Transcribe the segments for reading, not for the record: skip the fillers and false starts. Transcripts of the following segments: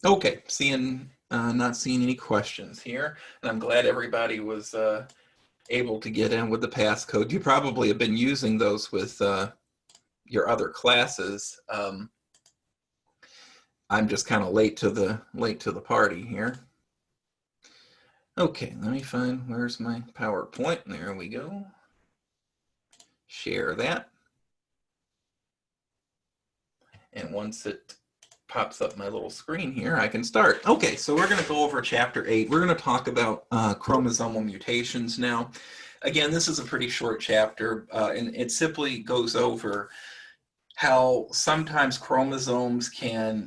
Okay, not seeing any questions here, and I'm glad everybody was able to get in with the passcode. You probably have been using those with your other classes. I'm just kind of late to the party here. Okay, let me find where's my PowerPoint. There we go. Share that, and once it pops up my little screen here, I can start. Okay, so we're going to go over chapter 8. We're going to talk about chromosomal mutations now. Again, this is a pretty short chapter, and it simply goes over how sometimes chromosomes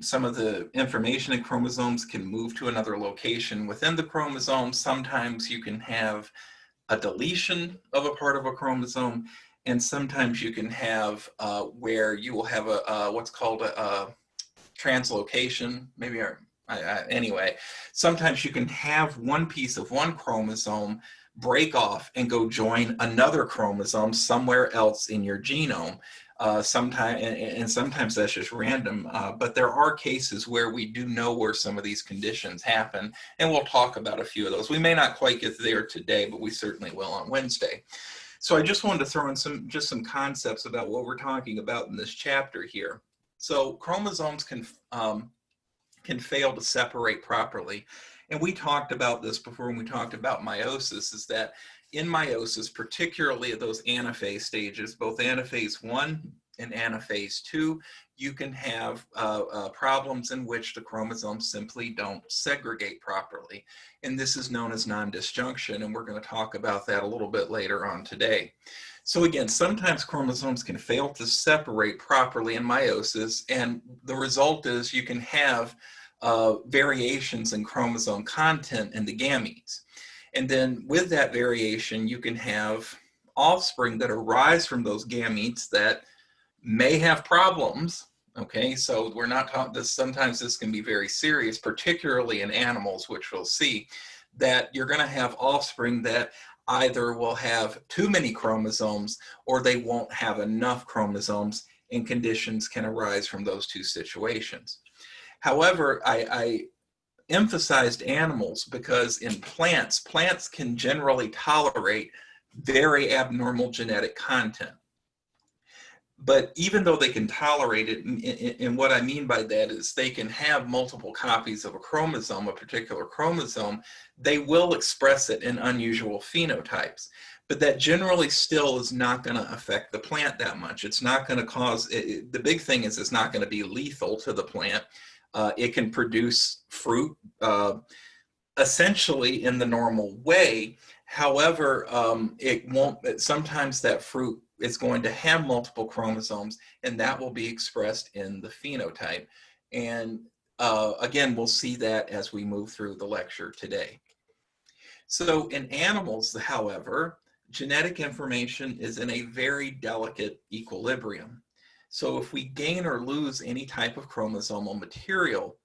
some of the information in chromosomes can move to another location within the chromosome. Sometimes you can have a deletion of a part of a chromosome, and sometimes you can have where you will have what's called a translocation, maybe, anyway, sometimes you can have one piece of one chromosome break off and go join another chromosome somewhere else in your genome. Sometimes that's just random, but there are cases where we do know where some of these conditions happen, and we'll talk about a few of those. We may not quite get there today, but we certainly will on Wednesday. So I just wanted to throw in some concepts about what we're talking about in this chapter here. So chromosomes can fail to separate properly. And we talked about this before when we talked about meiosis, is that in meiosis, particularly at those anaphase stages, both anaphase 1 and anaphase 2, you can have problems in which the chromosomes simply don't segregate properly. And this is known as non-disjunction, and we're going to talk about that a little bit later on today. So again, sometimes chromosomes can fail to separate properly in meiosis, and the result is you can have variations in chromosome content in the gametes. And then with that variation, you can have offspring that arise from those gametes that may have problems. Okay, so we're not talking this. Sometimes this can be very serious, particularly in animals, which we'll see, that you're going to have offspring that either will have too many chromosomes or they won't have enough chromosomes, and conditions can arise from those two situations. However, I emphasized animals because in plants can generally tolerate very abnormal genetic content. But even though they can tolerate it, and what I mean by that is they can have multiple copies of a chromosome, a particular chromosome, they will express it in unusual phenotypes. But that generally still is not going to affect the plant that much. It's not going to cause, the big thing is it's not going to be lethal to the plant. It can produce fruit essentially in the normal way. However, it won't, sometimes that fruit is going to have multiple chromosomes, and that will be expressed in the phenotype. And again, we'll see that as we move through the lecture today. So in animals, however, genetic information is in a very delicate equilibrium. So if we gain or lose any type of chromosomal material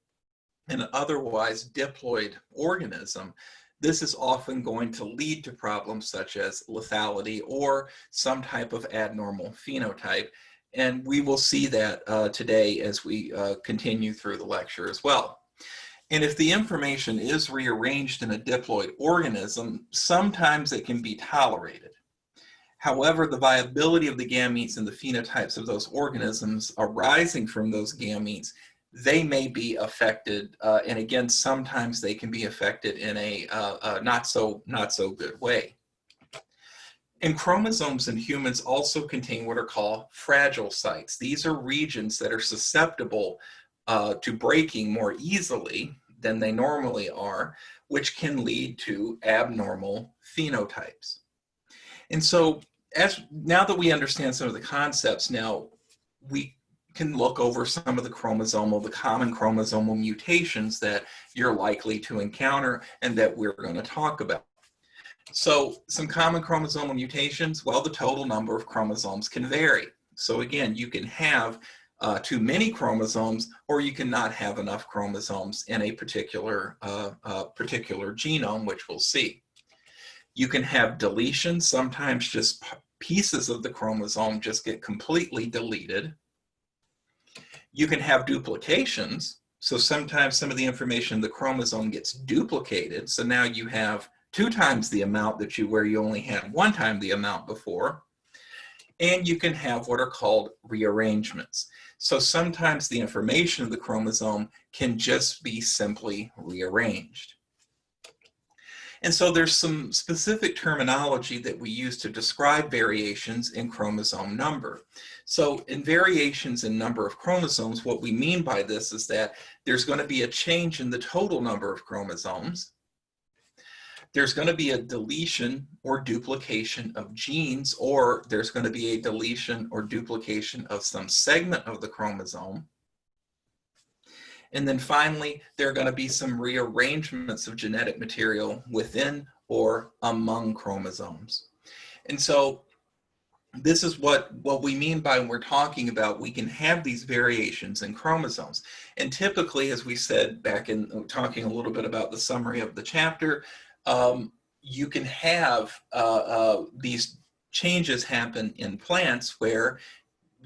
in an otherwise diploid organism, this is often going to lead to problems such as lethality or some type of abnormal phenotype. And we will see that today as we continue through the lecture as well. And if the information is rearranged in a diploid organism, sometimes it can be tolerated. However, the viability of the gametes and the phenotypes of those organisms arising from those gametes, they may be affected, and again, sometimes they can be affected in a not so good way. And chromosomes in humans also contain what are called fragile sites. These are regions that are susceptible to breaking more easily than they normally are, which can lead to abnormal phenotypes. And so, now that we understand some of the concepts, now we can look over some of the common chromosomal mutations that you're likely to encounter and that we're going to talk about. So some common chromosomal mutations, well, the total number of chromosomes can vary. So again, you can have too many chromosomes, or you can not have enough chromosomes in a particular genome, which we'll see. You can have deletions, sometimes just pieces of the chromosome just get completely deleted. You can have duplications, So sometimes some of the information in the chromosome gets duplicated. So now you have 2 times the amount that where you only had 1 time the amount before. And you can have what are called rearrangements. So sometimes the information of the chromosome can just be simply rearranged. And so there's some specific terminology that we use to describe variations in chromosome number. So in variations in number of chromosomes, what we mean by this is that there's going to be a change in the total number of chromosomes. There's going to be a deletion or duplication of genes, or there's going to be a deletion or duplication of some segment of the chromosome. And then finally, there are going to be some rearrangements of genetic material within or among chromosomes. And so this is what we mean by when we're talking about we can have these variations in chromosomes. And typically, as we said back in talking a little bit about the summary of the chapter, you can have these changes happen in plants where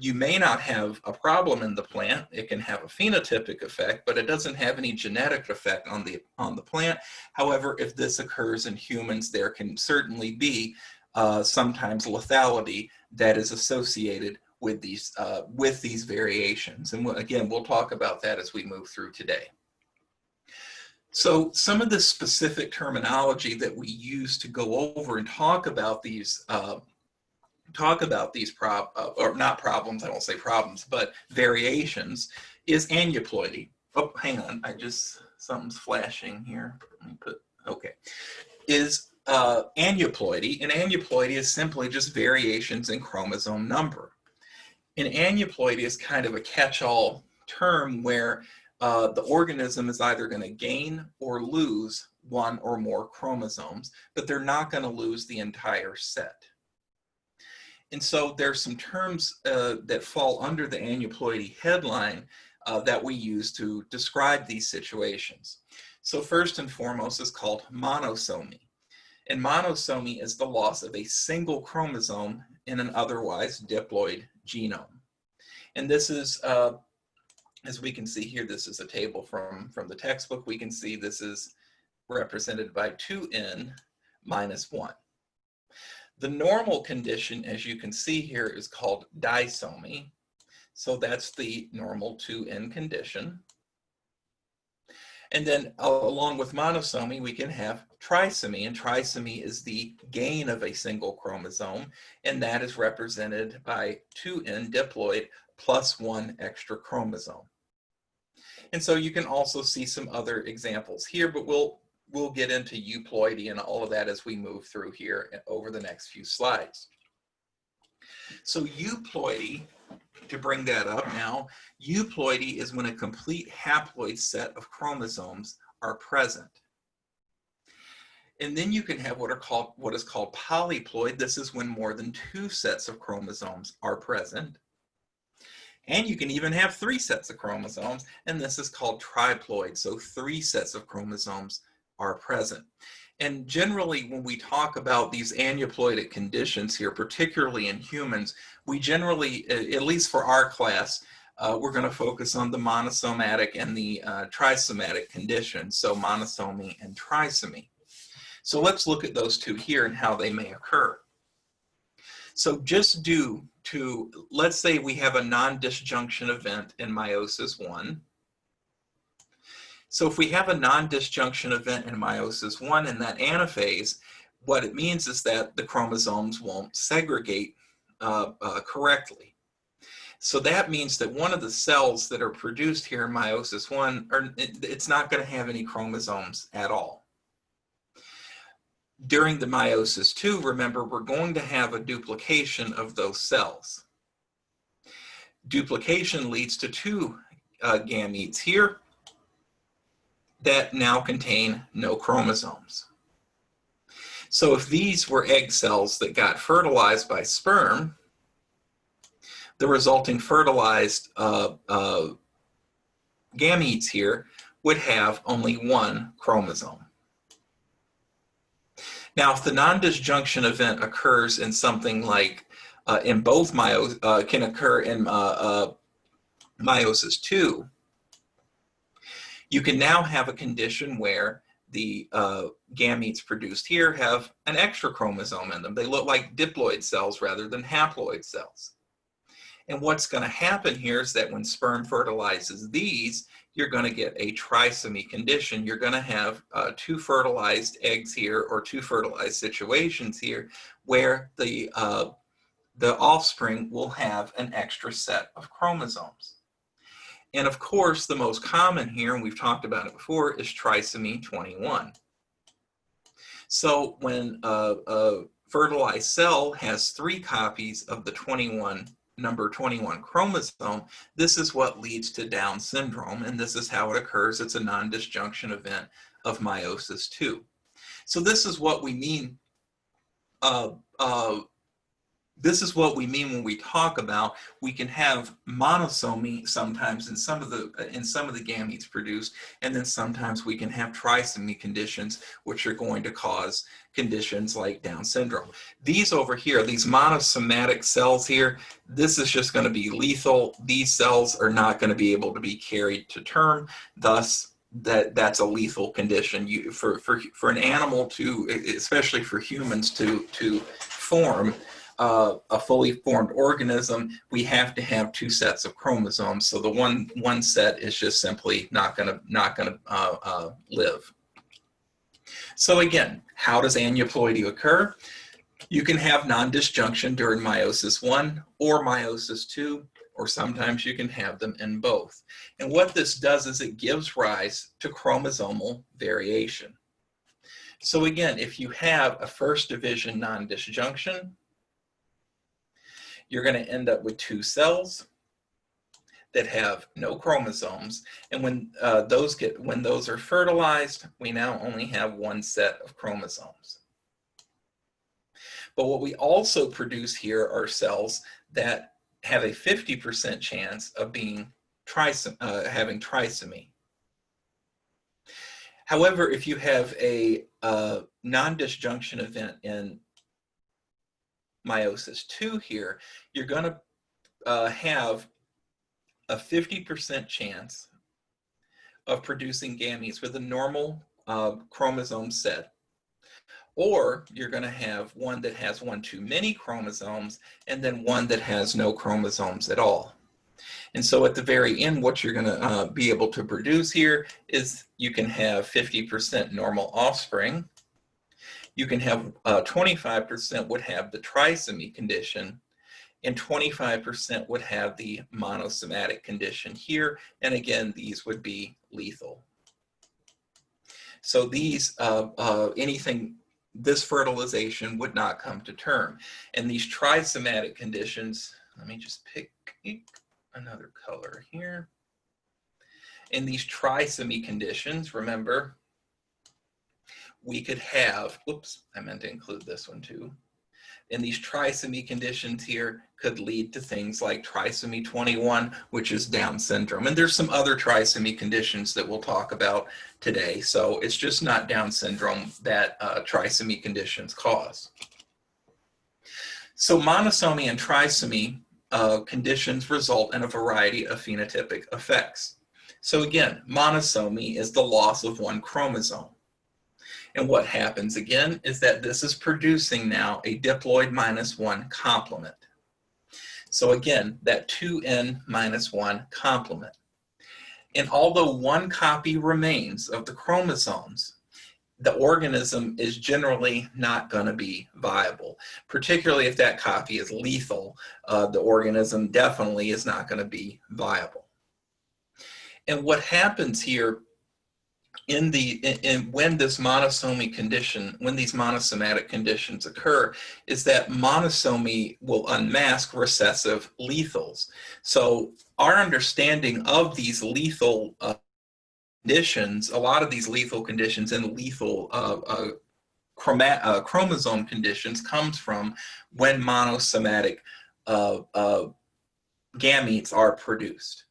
you may not have a problem in the plant. It can have a phenotypic effect, but it doesn't have any genetic effect on the plant. However, if this occurs in humans, there can certainly be sometimes lethality that is associated with these variations. And again, we'll talk about that as we move through today. So some of the specific terminology that we use to go over and talk about these or not problems, I won't say problems, but variations, is aneuploidy. Oh, hang on, something's flashing here. Let me is aneuploidy, and aneuploidy is simply just variations in chromosome number. And aneuploidy is kind of a catch-all term where the organism is either going to gain or lose 1 or more chromosomes, but they're not going to lose the entire set. And so there's some terms that fall under the aneuploidy headline that we use to describe these situations. So first and foremost is called monosomy. And monosomy is the loss of a single chromosome in an otherwise diploid genome. And this is, as we can see here, this is a table from the textbook. We can see this is represented by 2n minus 1. The normal condition, as you can see here, is called disomy. So that's the normal 2n condition. And then along with monosomy, we can have trisomy, and trisomy is the gain of a single chromosome, and that is represented by 2n diploid plus 1 extra chromosome. And so you can also see some other examples here, but we'll get into euploidy and all of that as we move through here over the next few slides. So euploidy, to bring that up now, euploidy is when a complete haploid set of chromosomes are present. And then you can have what is called polyploid. This is when more than 2 sets of chromosomes are present. And you can even have 3 sets of chromosomes, and this is called triploid. So 3 sets of chromosomes are present. And generally, when we talk about these aneuploidic conditions here, particularly in humans, we generally, at least for our class, we're going to focus on the monosomatic and the trisomatic conditions, so monosomy and trisomy. So let's look at those two here and how they may occur. So just due to, let's say we have a non-disjunction event in meiosis 1. So if we have a non-disjunction event in meiosis 1 in that anaphase, what it means is that the chromosomes won't segregate correctly. So that means that one of the cells that are produced here in meiosis 1, it's not going to have any chromosomes at all. During the meiosis 2, remember, we're going to have a duplication of those cells. Duplication leads to 2 gametes here that now contain no chromosomes. So if these were egg cells that got fertilized by sperm, the resulting fertilized gametes here would have only 1 chromosome. Now, if the non-disjunction event occurs in something like in both can occur in meiosis 2, You can now have a condition where the gametes produced here have an extra chromosome in them. They look like diploid cells rather than haploid cells. And what's going to happen here is that when sperm fertilizes these, you're going to get a trisomy condition. You're going to have two fertilized eggs here, or two fertilized situations here, where the offspring will have an extra set of chromosomes. And of course, the most common here, and we've talked about it before, is trisomy 21. So when a fertilized cell has 3 copies of the number 21 chromosome, this is what leads to Down syndrome, and this is how it occurs. It's a non-disjunction event of meiosis II. So this is what we mean. This is what we mean when we talk about we can have monosomy sometimes in some of the gametes produced, and then sometimes we can have trisomy conditions, which are going to cause conditions like Down syndrome. These over here, these monosomatic cells here, this is just going to be lethal. These cells are not going to be able to be carried to term. Thus, that's a lethal condition. For an animal to, especially for humans to form a fully formed organism, we have to have 2 sets of chromosomes. So the one set is just simply not gonna live. So again, how does aneuploidy occur? You can have non-disjunction during meiosis I or meiosis II, or sometimes you can have them in both. And what this does is it gives rise to chromosomal variation. So again, if you have a first division non-disjunction, you're going to end up with 2 cells that have no chromosomes. And when those are fertilized, we now only have 1 set of chromosomes. But what we also produce here are cells that have a 50% chance of being having trisomy. However, if you have a non-disjunction event in meiosis II here, you're going to have a 50% chance of producing gametes with a normal chromosome set, or you're going to have one that has 1 too many chromosomes, and then one that has no chromosomes at all. And so at the very end, what you're going to be able to produce here is you can have 50% normal offspring. You can have 25% would have the trisomy condition, and 25% would have the monosomatic condition here. And again, these would be lethal. So these, this fertilization would not come to term. And these trisomatic conditions, let me just pick another color here. In these trisomy conditions, remember, we could have, oops, I meant to include this one too. And these trisomy conditions here could lead to things like trisomy 21, which is Down syndrome. And there's some other trisomy conditions that we'll talk about today. So it's just not Down syndrome that trisomy conditions cause. So monosomy and trisomy conditions result in a variety of phenotypic effects. So again, monosomy is the loss of 1 chromosome. And what happens again is that this is producing now a diploid -1 complement. So again, that 2n-1 complement. And although 1 copy remains of the chromosomes, the organism is generally not going to be viable, particularly if that copy is lethal. The organism definitely is not going to be viable. And what happens here when this monosomy condition, when these monosomatic conditions occur, is that monosomy will unmask recessive lethals. So our understanding of these lethal conditions, a lot of these lethal conditions and lethal chromosome conditions comes from when monosomatic gametes are produced.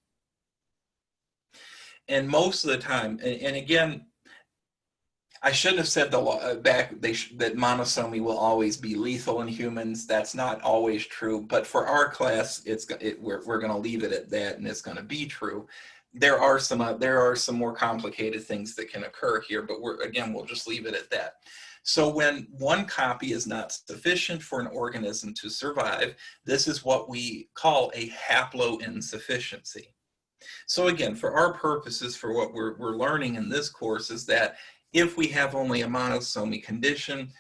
And most of the time, and again, I shouldn't have said that monosomy will always be lethal in humans. That's not always true, but for our class, we're going to leave it at that, and it's going to be true. there are some more complicated things that can occur here, but we'll just leave it at that. So when one copy is not sufficient for an organism to survive, this is what we call a haploinsufficiency. So again, for our purposes, for what we're learning in this course, is that if we have only a monosomy condition,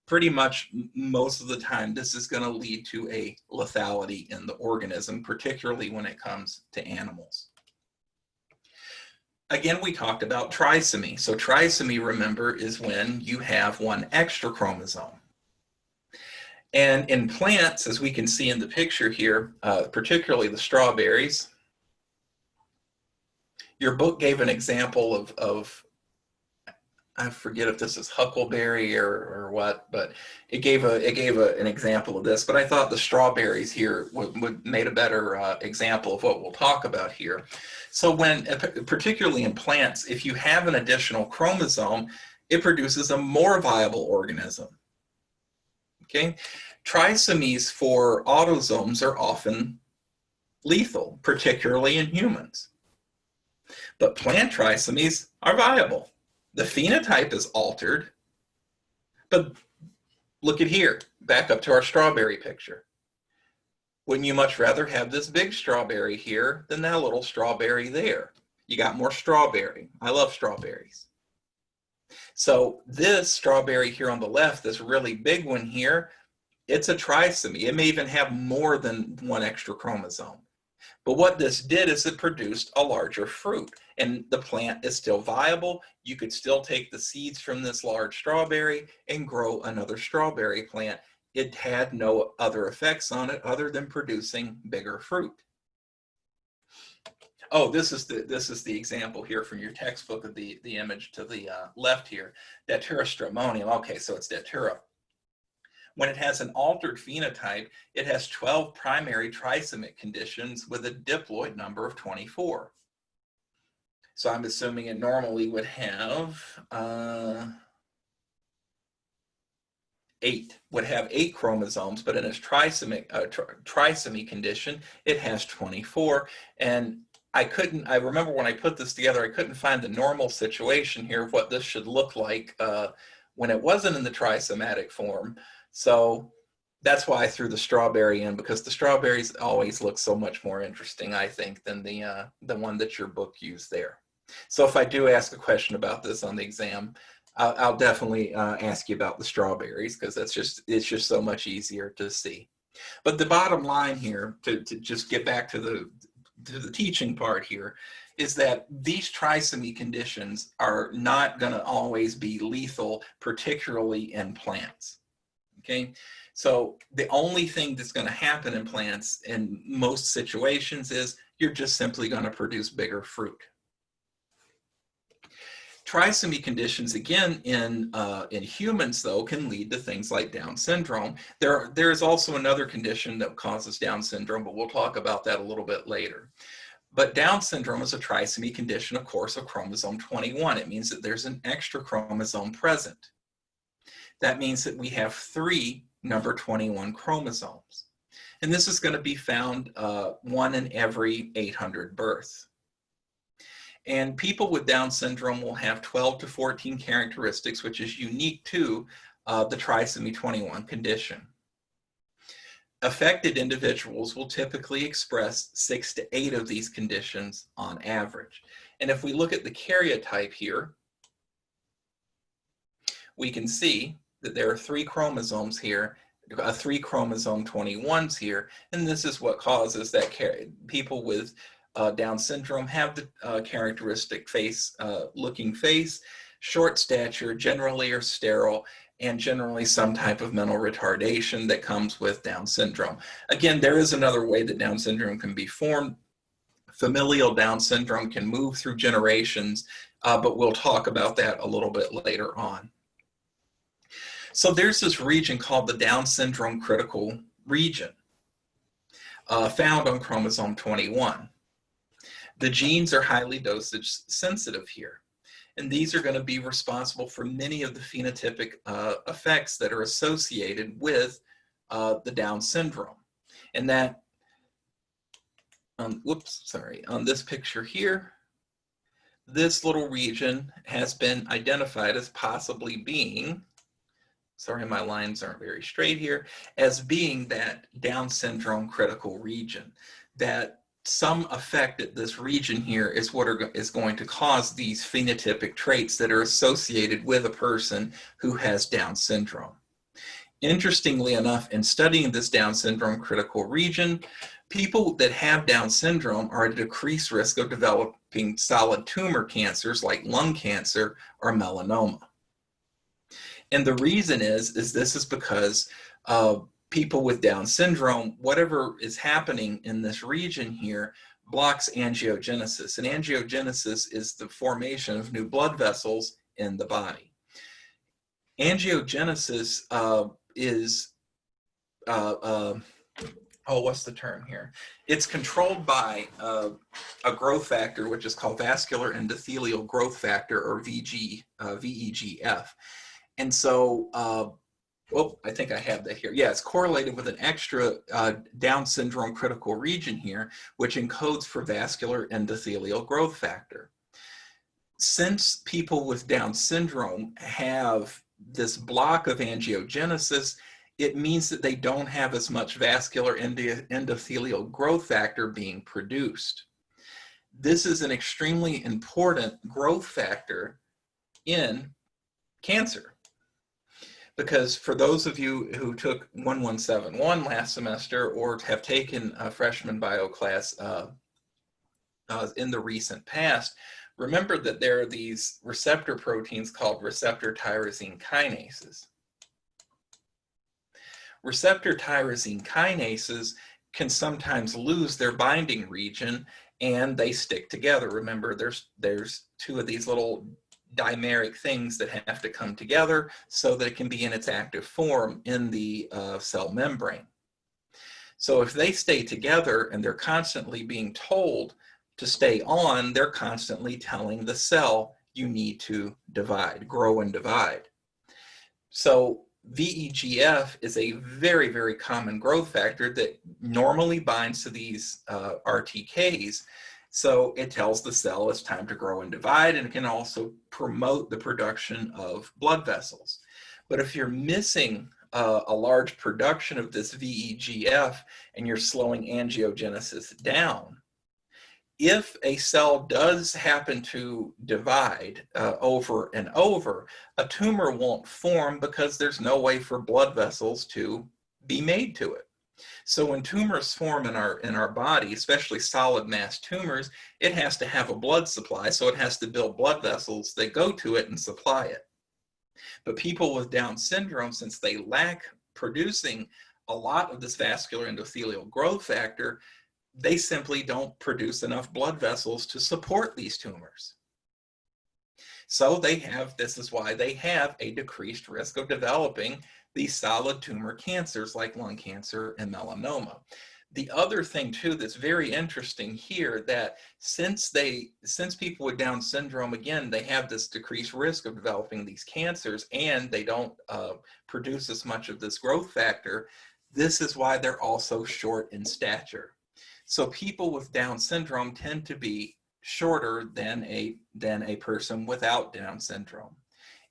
pretty much most of the time, this is going to lead to a lethality in the organism, particularly when it comes to animals. Again, we talked about trisomy. So trisomy, remember, is when you have one extra chromosome. And in plants, as we can see in the picture here, particularly the strawberries, your book gave an example of I forget if this is huckleberry or what, but it gave an example of this. But I thought the strawberries here would made a better example of what we'll talk about here. So when, particularly in plants, if you have an additional chromosome, it produces a more viable organism. Okay, trisomies for autosomes are often lethal, particularly in humans. But plant trisomies are viable. The phenotype is altered, but look at here, back up to our strawberry picture. Wouldn't you much rather have this big strawberry here than that little strawberry there? You got more strawberry. I love strawberries. So this strawberry here on the left, this really big one here, it's a trisomy. It may even have more than one extra chromosome. But what this did is it produced a larger fruit, and the plant is still viable. You could still take the seeds from this large strawberry and grow another strawberry plant. It had no other effects on it other than producing bigger fruit. Oh, this is the example here from your textbook of the image to the left here, Datura stramonium. Okay, so it's Datura. When it has an altered phenotype, it has 12 primary trisomic conditions with a diploid number of 24. So I'm assuming it normally would have 8 chromosomes, but in its trisomy condition, it has 24. And I remember when I put this together, I couldn't find the normal situation here of what this should look like when it wasn't in the trisomatic form. So that's why I threw the strawberry in, because the strawberries always look so much more interesting, I think, than the one that your book used there. So if I do ask a question about this on the exam, I'll definitely ask you about the strawberries, because it's just so much easier to see. But the bottom line here, to just get back to the teaching part here, is that these trisomy conditions are not going to always be lethal, particularly in plants. Okay, so the only thing that's going to happen in plants in most situations is you're just simply going to produce bigger fruit. Trisomy conditions, again, in humans, though, can lead to things like Down syndrome. There is also another condition that causes Down syndrome, but we'll talk about that a little bit later. But Down syndrome is a trisomy condition, of course, of chromosome 21. It means that there's an extra chromosome present. That means that we have 3 number 21 chromosomes. And this is going to be found 1 in every 800 births. And people with Down syndrome will have 12 to 14 characteristics, which is unique to the trisomy 21 condition. Affected individuals will typically express 6 to 8 of these conditions on average. And if we look at the karyotype here, we can see that there are 3 chromosomes here, 3 chromosome 21s here, and this is what causes that people with Down syndrome have the characteristic looking face, short stature, generally are sterile, and generally some type of mental retardation that comes with Down syndrome. Again, there is another way that Down syndrome can be formed. Familial Down syndrome can move through generations, but we'll talk about that a little bit later on. So there's this region called the Down syndrome critical region, found on chromosome 21. The genes are highly dosage sensitive here, and these are going to be responsible for many of the phenotypic effects that are associated with the Down syndrome. And that, on this picture here, this little region has been identified as possibly being, sorry, my lines aren't very straight here, as being that Down syndrome critical region. That some effect at this region here is what is going to cause these phenotypic traits that are associated with a person who has Down syndrome. Interestingly enough, in studying this Down syndrome critical region, people that have Down syndrome are at a decreased risk of developing solid tumor cancers like lung cancer or melanoma. And the reason is this is because people with Down syndrome, whatever is happening in this region here, blocks angiogenesis. And angiogenesis is the formation of new blood vessels in the body. Angiogenesis is, what's the term here? It's controlled by a growth factor, which is called vascular endothelial growth factor, or VEGF. And so, I think I have that here. Yeah, it's correlated with an extra Down syndrome critical region here, which encodes for vascular endothelial growth factor. Since people with Down syndrome have this block of angiogenesis, it means that they don't have as much vascular endothelial growth factor being produced. This is an extremely important growth factor in cancer. Because for those of you who took 1171 last semester or have taken a freshman bio class in the recent past, remember that there are these receptor proteins called receptor tyrosine kinases. Receptor tyrosine kinases can sometimes lose their binding region and they stick together. Remember, there's two of these little dimeric things that have to come together so that it can be in its active form in the cell membrane. So if they stay together and they're constantly being told to stay on, they're constantly telling the cell, you need to divide, grow and divide. So VEGF is a very, very common growth factor that normally binds to these RTKs. So it tells the cell it's time to grow and divide, and it can also promote the production of blood vessels. But if you're missing a large production of this VEGF and you're slowing angiogenesis down, if a cell does happen to divide over and over, a tumor won't form because there's no way for blood vessels to be made to it. So when tumors form in our body, especially solid mass tumors, it has to have a blood supply, so it has to build blood vessels that go to it and supply it. But people with Down syndrome, since they lack producing a lot of this vascular endothelial growth factor, they simply don't produce enough blood vessels to support these tumors. So this is why they have a decreased risk of developing these solid tumor cancers like lung cancer and melanoma. The other thing too that's very interesting here, that since people with Down syndrome, again, they have this decreased risk of developing these cancers and they don't produce as much of this growth factor, this is why they're also short in stature. So people with Down syndrome tend to be shorter than a person without Down syndrome.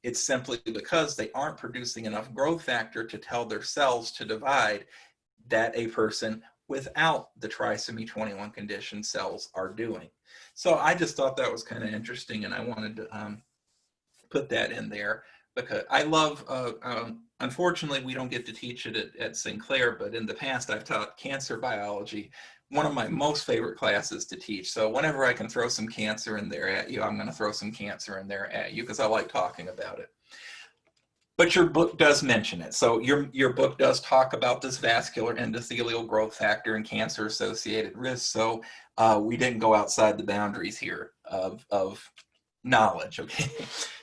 It's simply because they aren't producing enough growth factor to tell their cells to divide that a person without the trisomy 21 condition cells are doing. So I just thought that was kind of interesting, and I wanted to put that in there because I love, unfortunately, we don't get to teach it at Sinclair, but in the past I've taught cancer biology, one of my most favorite classes to teach. So whenever I can throw some cancer in there at you, I'm going to throw some cancer in there at you because I like talking about it. But your book does mention it. So your book does talk about this vascular endothelial growth factor and cancer-associated risks. So we didn't go outside the boundaries here of knowledge, okay?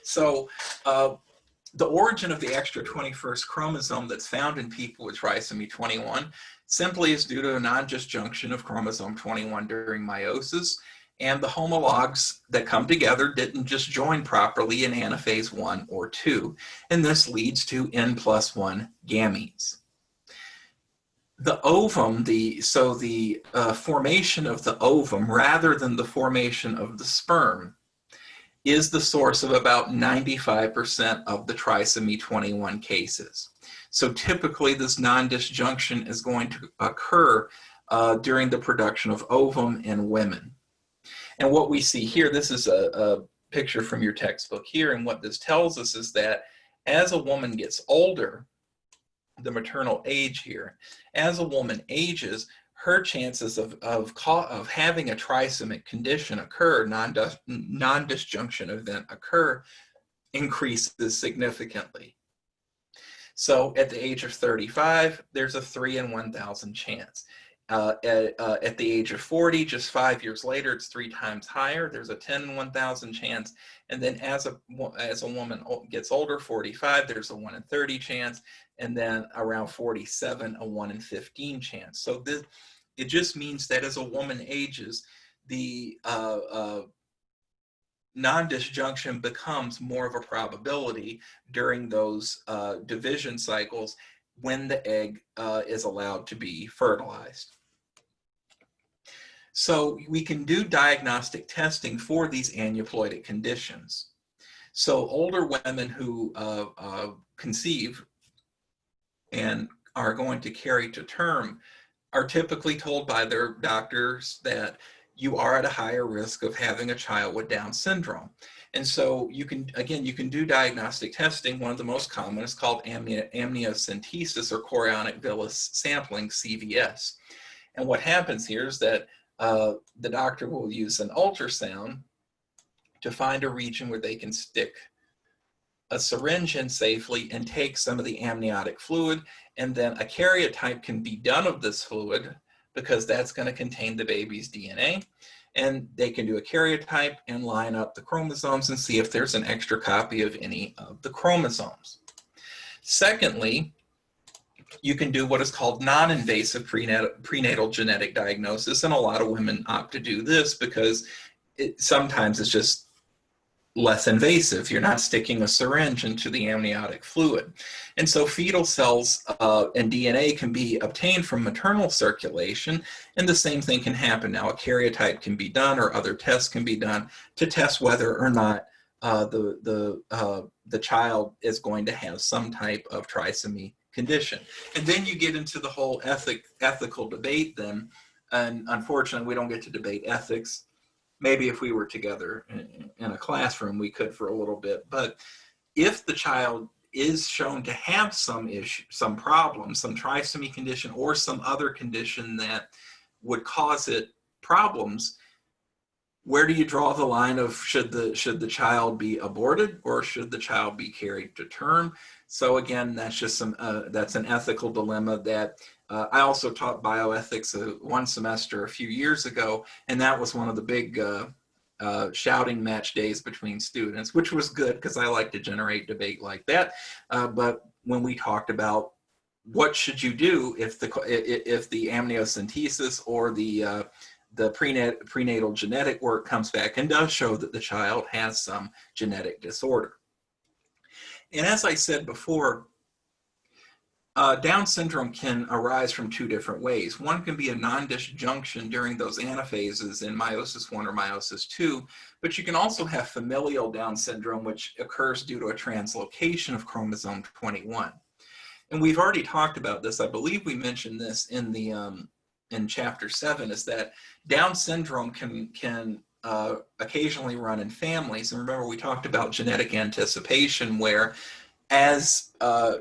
So the origin of the extra 21st chromosome that's found in people with trisomy 21 simply is due to a non-disjunction of chromosome 21 during meiosis, and the homologs that come together didn't just join properly in anaphase 1 or 2, and this leads to N+1 gametes. The ovum, the formation of the ovum rather than the formation of the sperm is the source of about 95% of the trisomy 21 cases. So typically this non-disjunction is going to occur during the production of ovum in women. And what we see here, this is a picture from your textbook here, and what this tells us is that as a woman gets older, the maternal age here, as a woman ages, her chances of having a trisomic condition occur, non-disjunction event occur, increases significantly. So at the age of 35, there's a 3 in 1,000 chance. At the age of 40, just 5 years later, it's 3 times higher. There's a 10 in 1,000 chance. And then as a woman gets older, 45, there's a 1 in 30 chance. And then around 47, a 1 in 15 chance. So it just means that as a woman ages, the non-disjunction becomes more of a probability during those division cycles when the egg is allowed to be fertilized. So we can do diagnostic testing for these aneuploidic conditions. So older women who conceive and are going to carry to term are typically told by their doctors that you are at a higher risk of having a child with Down syndrome. And so you can do diagnostic testing. One of the most common is called amniocentesis or chorionic villus sampling, CVS. And what happens here is that the doctor will use an ultrasound to find a region where they can stick a syringe in safely and take some of the amniotic fluid, and then a karyotype can be done of this fluid because that's going to contain the baby's DNA. And they can do a karyotype and line up the chromosomes and see if there's an extra copy of any of the chromosomes. Secondly, you can do what is called non-invasive prenatal genetic diagnosis, and a lot of women opt to do this because sometimes it's just less invasive. You're not sticking a syringe into the amniotic fluid. And so fetal cells and DNA can be obtained from maternal circulation, and the same thing can happen. Now, a karyotype can be done or other tests can be done to test whether or not the child is going to have some type of trisomy condition. And then you get into the whole ethical debate then, and unfortunately we don't get to debate ethics. Maybe if we were together in a classroom, we could for a little bit. But if the child is shown to have some issue, some problem, some trisomy condition, or some other condition that would cause it problems, where do you draw the line of should the child be aborted or should the child be carried to term? So again, that's just that's an ethical dilemma that I also taught bioethics one semester a few years ago, and that was one of the big shouting match days between students, which was good because I like to generate debate like that. But when we talked about what should you do if the amniocentesis or the prenatal genetic work comes back and does show that the child has some genetic disorder. And as I said before, Down syndrome can arise from 2 different ways. One can be a non-disjunction during those anaphases in meiosis 1 or meiosis 2, but you can also have familial Down syndrome, which occurs due to a translocation of chromosome 21. And we've already talked about this. I believe we mentioned this in the in chapter 7, is that Down syndrome can occasionally run in families. And remember, we talked about genetic anticipation, where as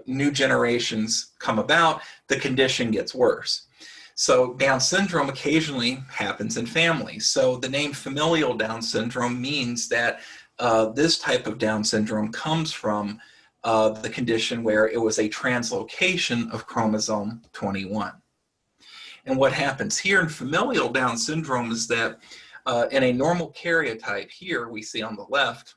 new generations come about, the condition gets worse. So Down syndrome occasionally happens in families. So the name familial Down syndrome means that this type of Down syndrome comes from the condition where it was a translocation of chromosome 21. And what happens here in familial Down syndrome is that in a normal karyotype here, we see on the left,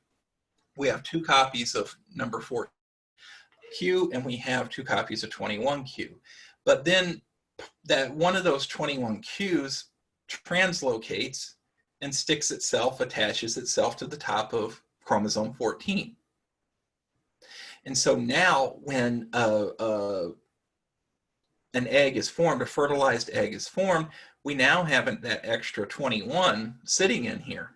we have 2 copies of number 4Q, and we have 2 copies of 21Q. But then that one of those 21Qs translocates and sticks itself, attaches itself to the top of chromosome 14. And so now when an egg is formed, a fertilized egg is formed, we now have that extra 21 sitting in here.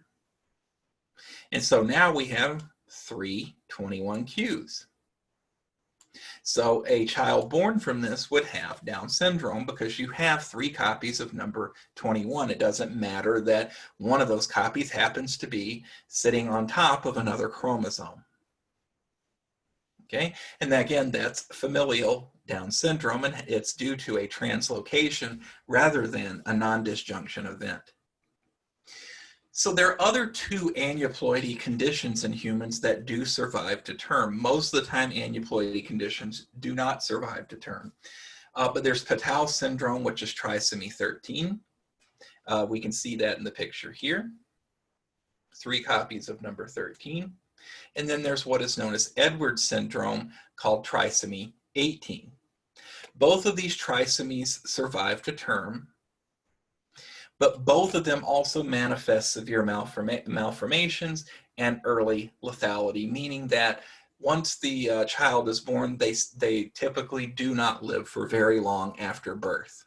And so now we have 3 21Qs. So a child born from this would have Down syndrome because you have 3 copies of number 21. It doesn't matter that one of those copies happens to be sitting on top of another chromosome. Okay, and again, that's familial Down syndrome, and it's due to a translocation rather than a non-disjunction event. So there are other 2 aneuploidy conditions in humans that do survive to term. Most of the time, aneuploidy conditions do not survive to term. But there's Patau syndrome, which is trisomy 13. We can see that in the picture here. 3 copies of number 13. And then there's what is known as Edwards syndrome, called trisomy 18. Both of these trisomies survive to term, but both of them also manifest severe malformations and early lethality, meaning that once the child is born, they typically do not live for very long after birth.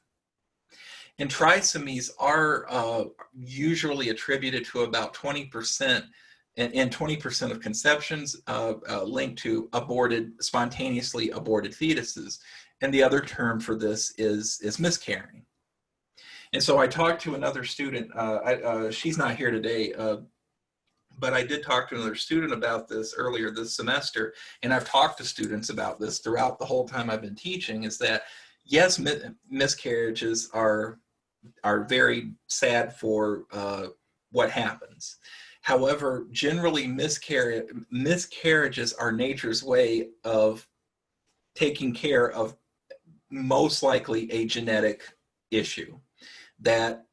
And trisomies are usually attributed to about 20%, and 20% of conceptions linked to spontaneously aborted fetuses. And the other term for this is miscarrying. And so I talked to another student, she's not here today, but I did talk to another student about this earlier this semester, and I've talked to students about this throughout the whole time I've been teaching, is that yes, miscarriages are very sad for what happens. However, generally miscarriages are nature's way of taking care of most likely a genetic issue that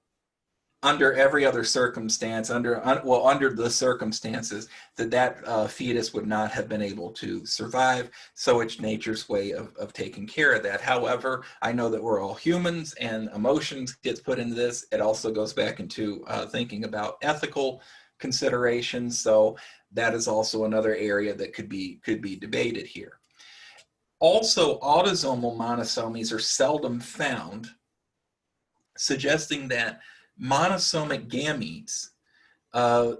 under every other circumstance, under the circumstances, that fetus would not have been able to survive. So it's nature's way of taking care of that. However, I know that we're all humans and emotions gets put into this. It also goes back into thinking about ethical considerations. So that is also another area that could be debated here. Also, autosomal monosomies are seldom found, suggesting that monosomic gametes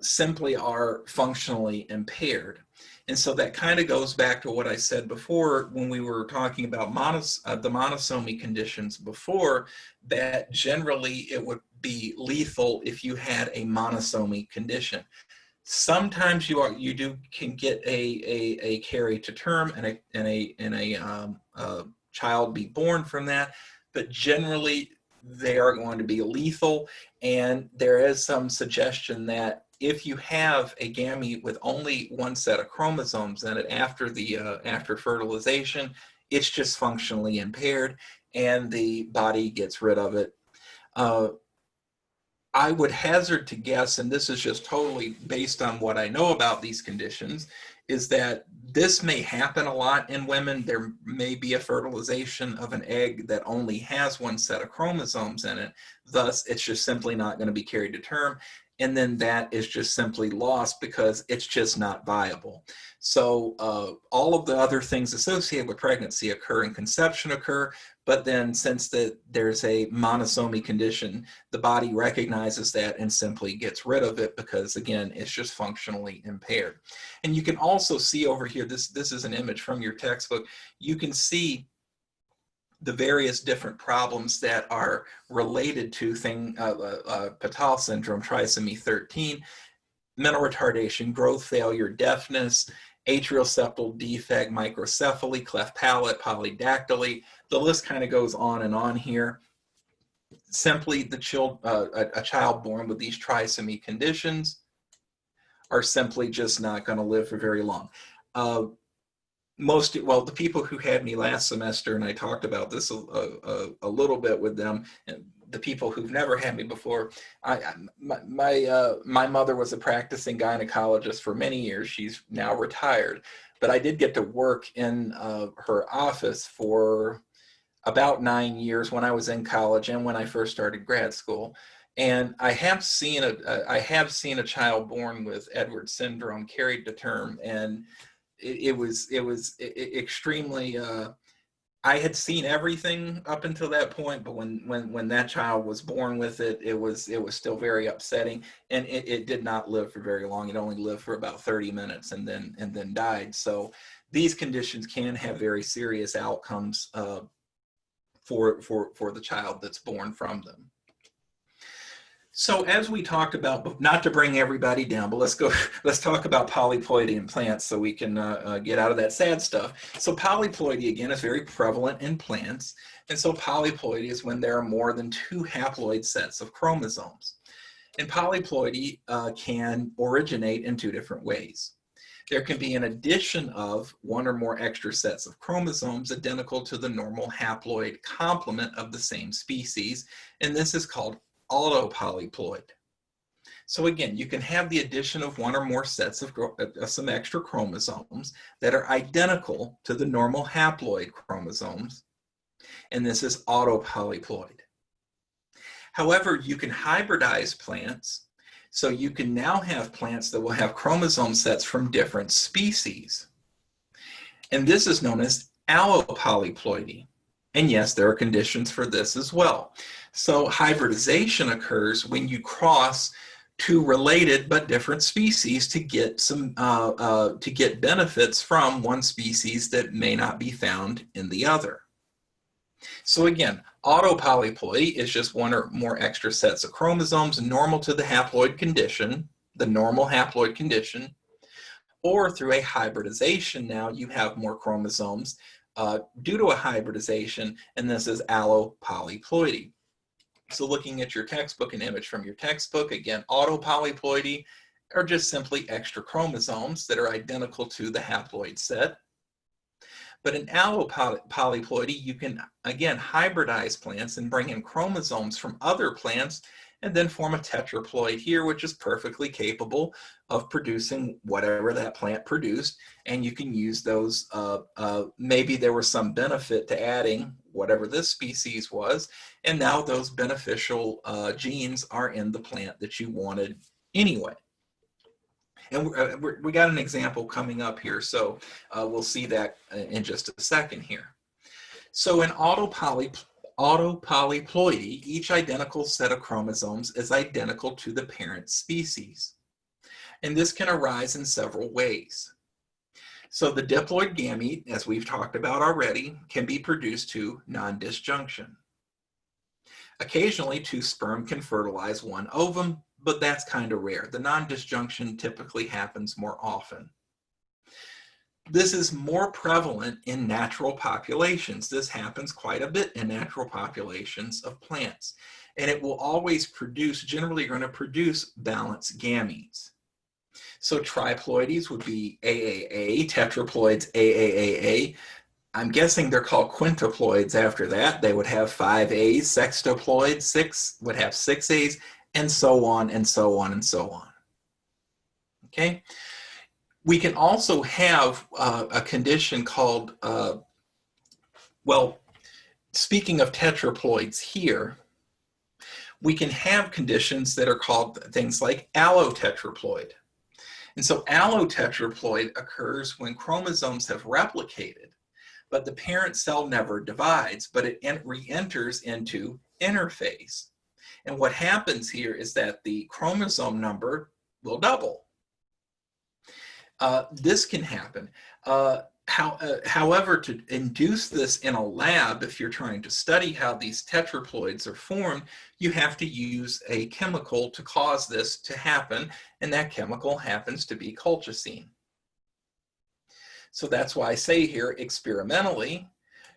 simply are functionally impaired. And so that kind of goes back to what I said before when we were talking about the monosomy conditions before, that generally it would be lethal if you had a monosomy condition. Sometimes you can get a carry to term and a child be born from that, but generally they are going to be lethal. And there is some suggestion that if you have a gamete with only one set of chromosomes in it after fertilization, it's just functionally impaired and the body gets rid of it. I would hazard to guess, and this is just totally based on what I know about these conditions, is that this may happen a lot in women. There may be a fertilization of an egg that only has one set of chromosomes in it. Thus, it's just simply not going to be carried to term. And then that is just simply lost because it's just not viable. So all of the other things associated with pregnancy occur and conception occur. But then since there's a monosomy condition, the body recognizes that and simply gets rid of it because, again, it's just functionally impaired. And you can also see over here, this is an image from your textbook. You can see the various different problems that are related to Patau syndrome, trisomy 13, mental retardation, growth failure, deafness, atrial septal defect, microcephaly, cleft palate, polydactyly. The list kind of goes on and on here. Simply, a child born with these trisomy conditions are simply just not going to live for very long. The people who had me last semester, and I talked about this a little bit with them, and the people who've never had me before, my mother was a practicing gynecologist for many years. She's now retired, but I did get to work in her office for about 9 years when I was in college and when I first started grad school. And I have seen a child born with Edwards syndrome carried to term, and it was extremely I had seen everything up until that point, but when that child was born with it, it was still very upsetting, and it did not live for very long. It only lived for about 30 minutes and then died. So these conditions can have very serious outcomes for the child that's born from them. So as we talked about, not to bring everybody down, but let's talk about polyploidy in plants so we can get out of that sad stuff. So polyploidy, again, is very prevalent in plants. And so polyploidy is when there are more than 2 haploid sets of chromosomes. And polyploidy can originate in 2 different ways. There can be an addition of 1 or more extra sets of chromosomes identical to the normal haploid complement of the same species, and this is called autopolyploid. So again, you can have the addition of 1 or more sets of some extra chromosomes that are identical to the normal haploid chromosomes, and this is autopolyploid. However, you can hybridize plants, so you can now have plants that will have chromosome sets from different species. And this is known as allopolyploidy. And yes, there are conditions for this as well. So hybridization occurs when you cross 2 related but different species to get benefits from one species that may not be found in the other. So again, autopolyploidy is just 1 or more extra sets of chromosomes normal to the haploid condition, the normal haploid condition, or through a hybridization now you have more chromosomes due to a hybridization, and this is allopolyploidy. So looking at your textbook, an image from your textbook, again, autopolyploidy are just simply extra chromosomes that are identical to the haploid set. But in allopolyploidy, you can, again, hybridize plants and bring in chromosomes from other plants and then form a tetraploid here, which is perfectly capable of producing whatever that plant produced. And you can use those, maybe there was some benefit to adding whatever this species was, and now those beneficial genes are in the plant that you wanted anyway. And we got an example coming up here, so we'll see that in just a second here. So in autopolyploidy, each identical set of chromosomes is identical to the parent species. And this can arise in several ways. So the diploid gamete, as we've talked about already, can be produced to non-disjunction. Occasionally, 2 sperm can fertilize 1 ovum, but that's kind of rare. The non-disjunction typically happens more often. This is more prevalent in natural populations. This happens quite a bit in natural populations of plants. And it will always produce, generally going to produce balanced gametes. So triploides would be AAA, tetraploids AAAA. I'm guessing they're called quintuploids after that. They would have 5 A's, sextuploids, 6 would have 6 A's, and so on and so on and so on. Okay? We can also have a condition called, well, speaking of tetraploids here, we can have conditions that are called things like allotetraploid. And so allotetraploid occurs when chromosomes have replicated, but the parent cell never divides, but it re-enters into interphase. And what happens here is that the chromosome number will double. This can happen. However, to induce this in a lab, if you're trying to study how these tetraploids are formed, you have to use a chemical to cause this to happen, and that chemical happens to be colchicine. So that's why I say here, experimentally,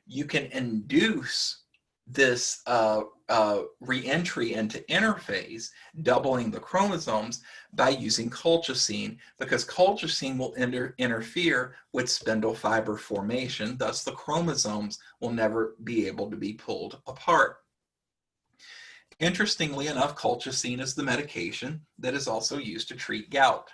you can induce this re-entry into interphase, doubling the chromosomes, by using colchicine, because colchicine will interfere with spindle fiber formation. Thus, the chromosomes will never be able to be pulled apart. Interestingly enough, colchicine is the medication that is also used to treat gout.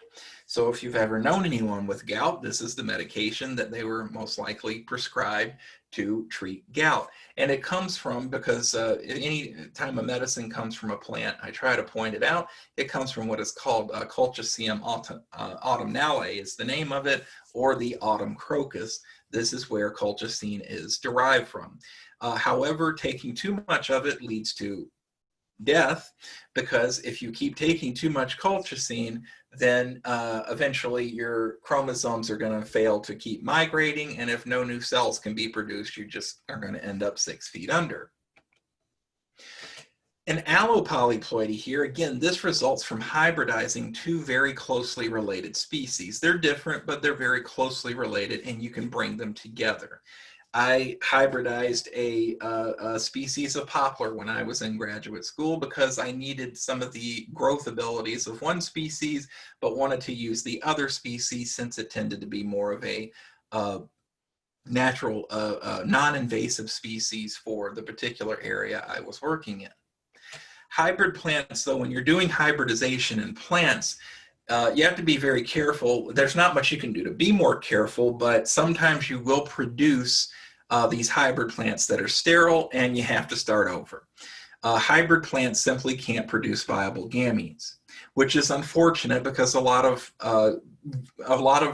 So if you've ever known anyone with gout, this is the medication that they were most likely prescribed to treat gout. And it comes from, because any time a medicine comes from a plant, I try to point it out, it comes from what is called Colchicum autumnale is the name of it, or the autumn crocus. This is where colchicine is derived from. However, taking too much of it leads to death, because if you keep taking too much colchicine, then eventually your chromosomes are going to fail to keep migrating, and if no new cells can be produced, you just are going to end up 6 feet under. An allopolyploidy here, again, this results from hybridizing two very closely related species. They're different, but they're very closely related, and you can bring them together. I hybridized a species of poplar when I was in graduate school because I needed some of the growth abilities of one species, but wanted to use the other species since it tended to be more of a natural, non-invasive species for the particular area I was working in. Hybrid plants, though, when you're doing hybridization in plants, you have to be very careful. There's not much you can do to be more careful, but sometimes you will produce these hybrid plants that are sterile, and you have to start over. Hybrid plants simply can't produce viable gametes, which is unfortunate because a lot of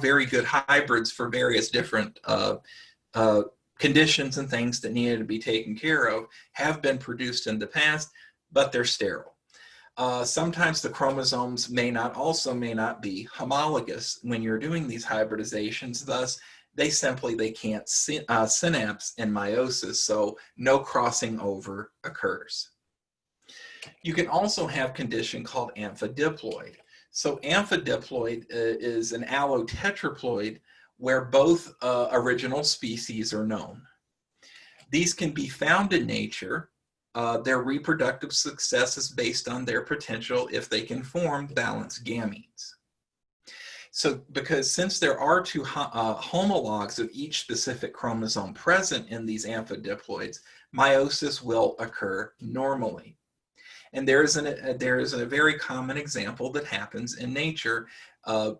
very good hybrids for various different conditions and things that needed to be taken care of have been produced in the past, but they're sterile. Sometimes the chromosomes may not be homologous when you're doing these hybridizations. Thus, they can't synapse in meiosis, so no crossing over occurs. You can also have a condition called amphidiploid. So amphidiploid is an allotetraploid where both original species are known. These can be found in nature. Their reproductive success is based on their potential if they can form balanced gametes. So since there are two homologs of each specific chromosome present in these amphidiploids, meiosis will occur normally. And there is a very common example that happens in nature. Sorry,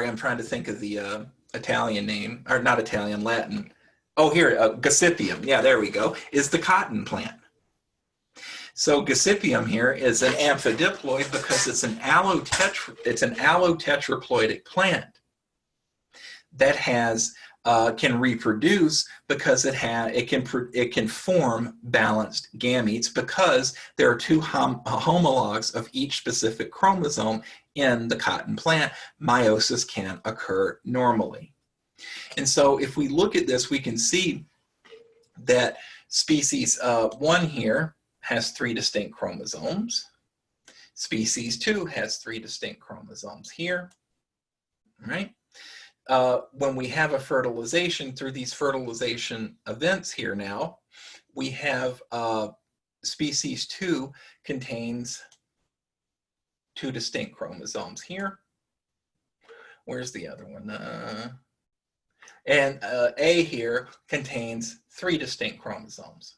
I'm trying to think of the Italian name, or not Italian, Latin. Oh, here, Gossypium, yeah, there we go, is the cotton plant. So Gossypium here is an amphidiploid because it's an allotetraploidic plant that can reproduce because it can form balanced gametes because there are two homologs of each specific chromosome in the cotton plant. Meiosis can occur normally. And so if we look at this, we can see that species 1 here has 3 distinct chromosomes. Species 2 has 3 distinct chromosomes here, all right? When we have a fertilization, through these fertilization events here now, we have species 2 contains 2 distinct chromosomes here. Where's the other one? And A here contains 3 distinct chromosomes.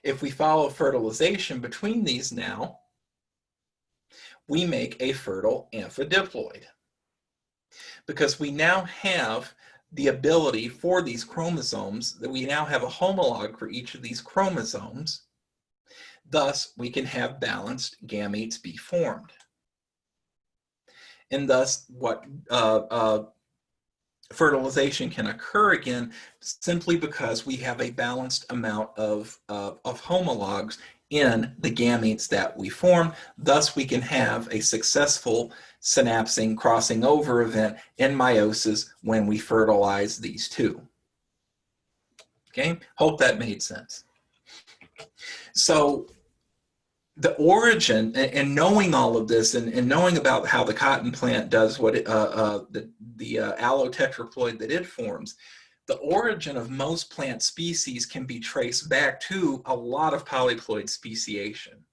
If we follow fertilization between these now, we make a fertile amphidiploid because we now have the ability for these chromosomes, that we now have a homolog for each of these chromosomes. Thus, we can have balanced gametes be formed. And thus, what fertilization can occur again simply because we have a balanced amount of homologs in the gametes that we form. Thus, we can have a successful synapsing crossing over event in meiosis when we fertilize these two. Okay, hope that made sense. So the origin, and knowing all of this, and knowing about how the cotton plant does what the allotetraploid that it forms, the origin of most plant species can be traced back to a lot of polyploid speciation.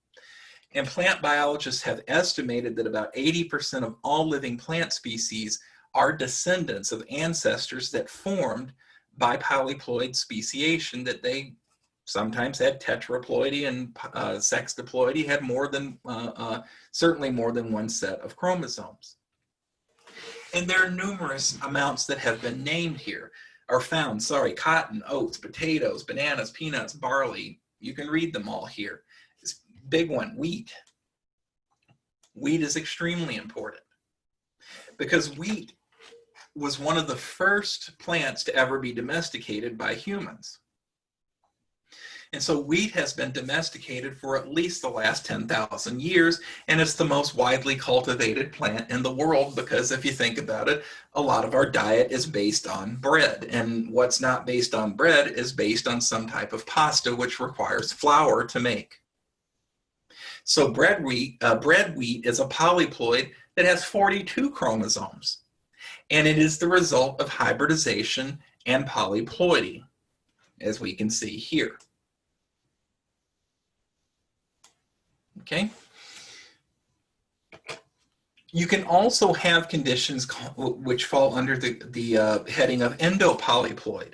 And plant biologists have estimated that about 80% of all living plant species are descendants of ancestors that formed by polyploid speciation that they sometimes had tetraploidy and sextaploidy, had more than, certainly more than one set of chromosomes. And there are numerous amounts that have been named here, are found, cotton, oats, potatoes, bananas, peanuts, barley. You can read them all here. This big one, wheat. Wheat is extremely important because wheat was one of the first plants to ever be domesticated by humans. And so wheat has been domesticated for at least the last 10,000 years, and it's the most widely cultivated plant in the world because if you think about it, a lot of our diet is based on bread, and what's not based on bread is based on some type of pasta, which requires flour to make. So bread wheat is a polyploid that has 42 chromosomes, and it is the result of hybridization and polyploidy, as we can see here. Okay. You can also have conditions which fall under the heading of endopolyploid.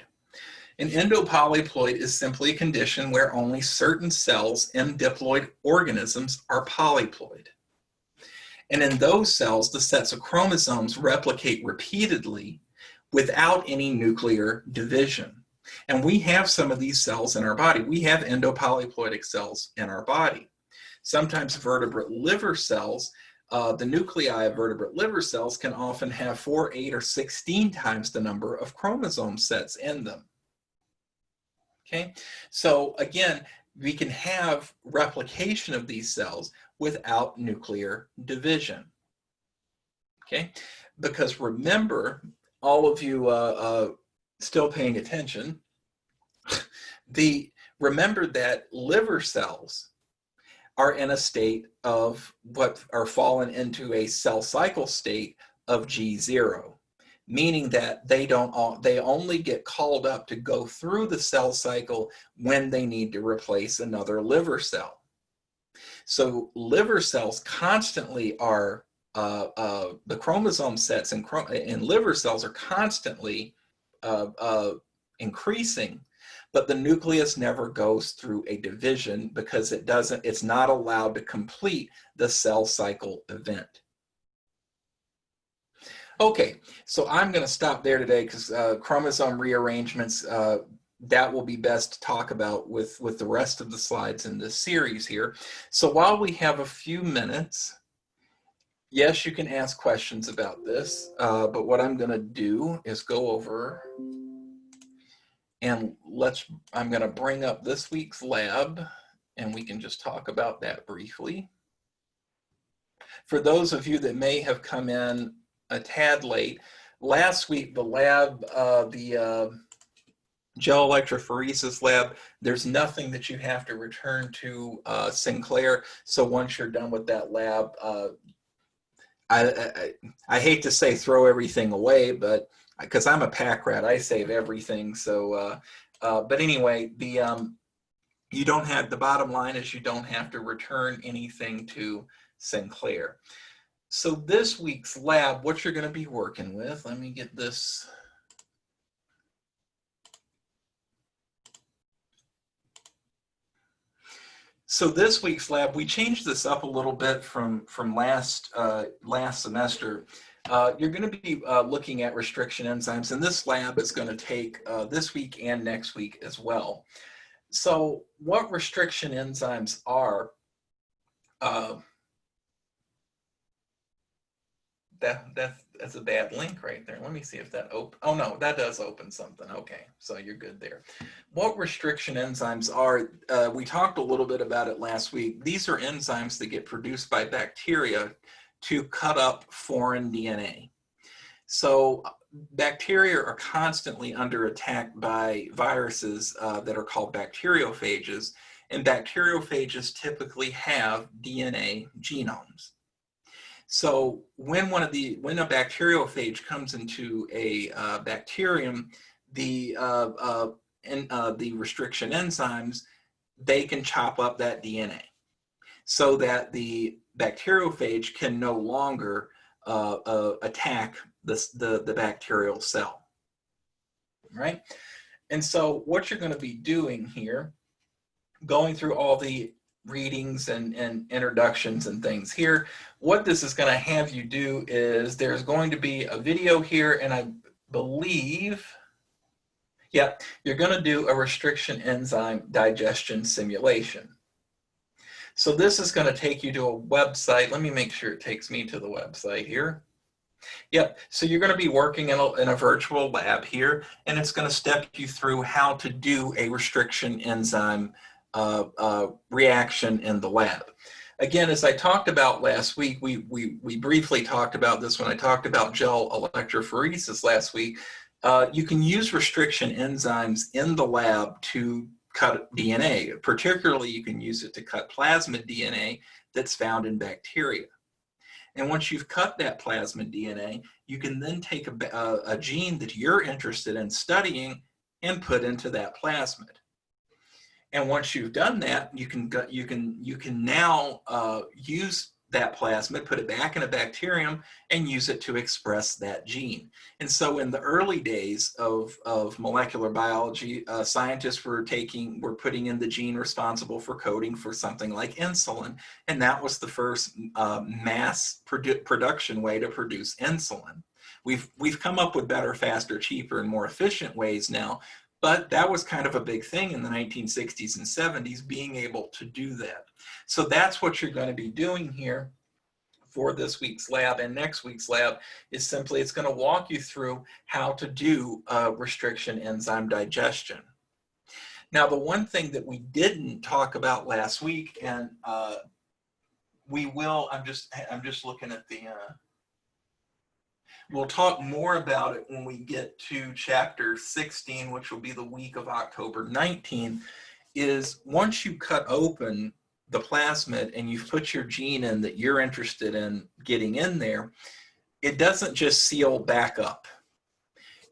An endopolyploid is simply a condition where only certain cells in diploid organisms are polyploid. And in those cells, the sets of chromosomes replicate repeatedly without any nuclear division. And we have some of these cells in our body. We have endopolyploidic cells in our body. Sometimes vertebrate liver cells, the nuclei of vertebrate liver cells can often have 4, 8, or 16 times the number of chromosome sets in them. Okay, so again, we can have replication of these cells without nuclear division. Okay, because remember, all of you still paying attention, remember that liver cells are in a state of what are fallen into a cell cycle state of G0, meaning that they only get called up to go through the cell cycle when they need to replace another liver cell. So liver cells constantly are, the chromosome sets in liver cells are constantly increasing, but the nucleus never goes through a division because it's not allowed to complete the cell cycle event. Okay, so I'm going to stop there today because chromosome rearrangements, that will be best to talk about with the rest of the slides in this series here. So while we have a few minutes, yes, you can ask questions about this, but what I'm going to do is go over and I'm going to bring up this week's lab and we can just talk about that briefly. For those of you that may have come in a tad late, last week the lab, the gel electrophoresis lab, there's nothing that you have to return to Sinclair. So once you're done with that lab, I hate to say throw everything away, but because I'm a pack rat, I save everything. So, but anyway, you don't have, the bottom line is you don't have to return anything to Sinclair. So this week's lab, what you're going to be working with, let me get this. So this week's lab, we changed this up a little bit from last semester. You're going to be looking at restriction enzymes, and this lab is going to take this week and next week as well. So what restriction enzymes are, that's a bad link right there. Let me see if that oh no, that does open something. Okay, so you're good there. What restriction enzymes are, we talked a little bit about it last week. These are enzymes that get produced by bacteria to cut up foreign DNA. So bacteria are constantly under attack by viruses that are called bacteriophages, and bacteriophages typically have DNA genomes. So when a bacteriophage comes into a bacterium, the restriction enzymes, they can chop up that DNA so that the bacteriophage can no longer attack the bacterial cell, right? And so what you're going to be doing here going through all the readings and introductions and things here. What this is going to have you do is there's going to be a video here, and I believe, yeah, you're going to do a restriction enzyme digestion simulation. So this is going to take you to a website. Let me make sure it takes me to the website here. Yep, so you're going to be working in a virtual lab here, and it's going to step you through how to do a restriction enzyme reaction in the lab. Again, as I talked about last week, we briefly talked about this when I talked about gel electrophoresis last week. You can use restriction enzymes in the lab to cut DNA. Particularly, you can use it to cut plasmid DNA that's found in bacteria. And once you've cut that plasmid DNA, you can then take a gene that you're interested in studying and put into that plasmid. And once you've done that, you can now use that plasmid, put it back in a bacterium, and use it to express that gene. And so in the early days of molecular biology, scientists were putting in the gene responsible for coding for something like insulin, and that was the first mass production way to produce insulin. We've come up with better, faster, cheaper, and more efficient ways now, but that was kind of a big thing in the 1960s and 70s, being able to do that. So that's what you're going to be doing here for this week's lab and next week's lab is simply, it's going to walk you through how to do restriction enzyme digestion. Now, the one thing that we didn't talk about last week, and we will, I'm just looking at the, we'll talk more about it when we get to chapter 16, which will be the week of October 19, is once you cut open the plasmid and you've put your gene in that you're interested in getting in there, it doesn't just seal back up.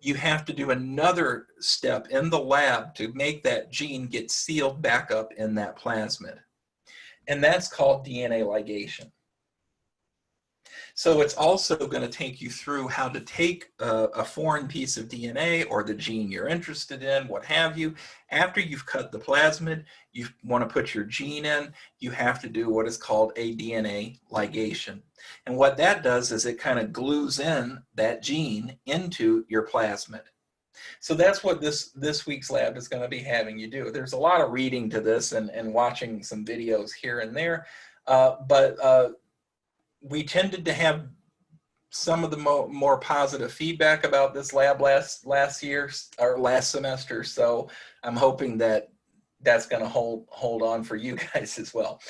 You have to do another step in the lab to make that gene get sealed back up in that plasmid. And that's called DNA ligation. So it's also going to take you through how to take a foreign piece of DNA or the gene you're interested in, what have you. After you've cut the plasmid, you want to put your gene in, you have to do what is called a DNA ligation. And what that does is it kind of glues in that gene into your plasmid. So that's what this week's lab is going to be having you do. There's a lot of reading to this and watching some videos here and there, but we tended to have some of the more positive feedback about this lab last year or last semester. So I'm hoping that that's going to hold on for you guys as well.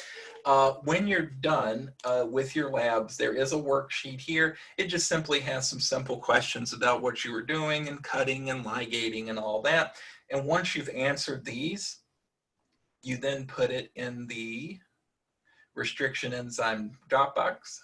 When you're done with your labs, there is a worksheet here. It just simply has some simple questions about what you were doing and cutting and ligating and all that. And once you've answered these, you then put it in the restriction enzyme Dropbox.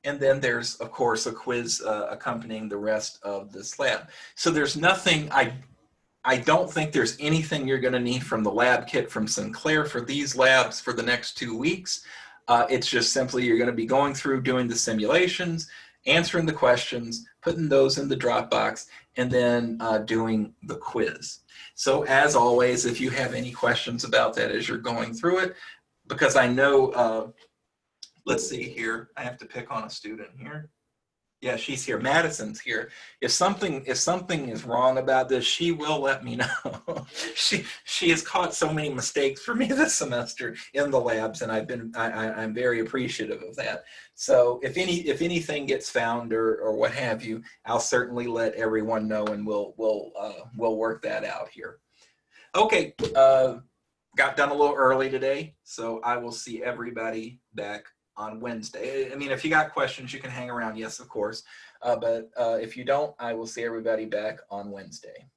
And then there's, of course, a quiz accompanying the rest of this lab. So there's nothing, I don't think there's anything you're going to need from the lab kit from Sinclair for these labs for the next 2 weeks. It's just simply you're going to be going through doing the simulations, answering the questions, putting those in the Dropbox, and then doing the quiz. So as always, if you have any questions about that as you're going through it, because I know, let's see here, I have to pick on a student here. Yeah, she's here. Madison's here. If something is wrong about this, she will let me know. she has caught so many mistakes for me this semester in the labs, and I'm very appreciative of that. So if anything gets found or what have you, I'll certainly let everyone know, and we'll work that out here. Okay, got done a little early today, so I will see everybody back on Wednesday. I mean, if you got questions, you can hang around, yes, of course. But if you don't, I will see everybody back on Wednesday.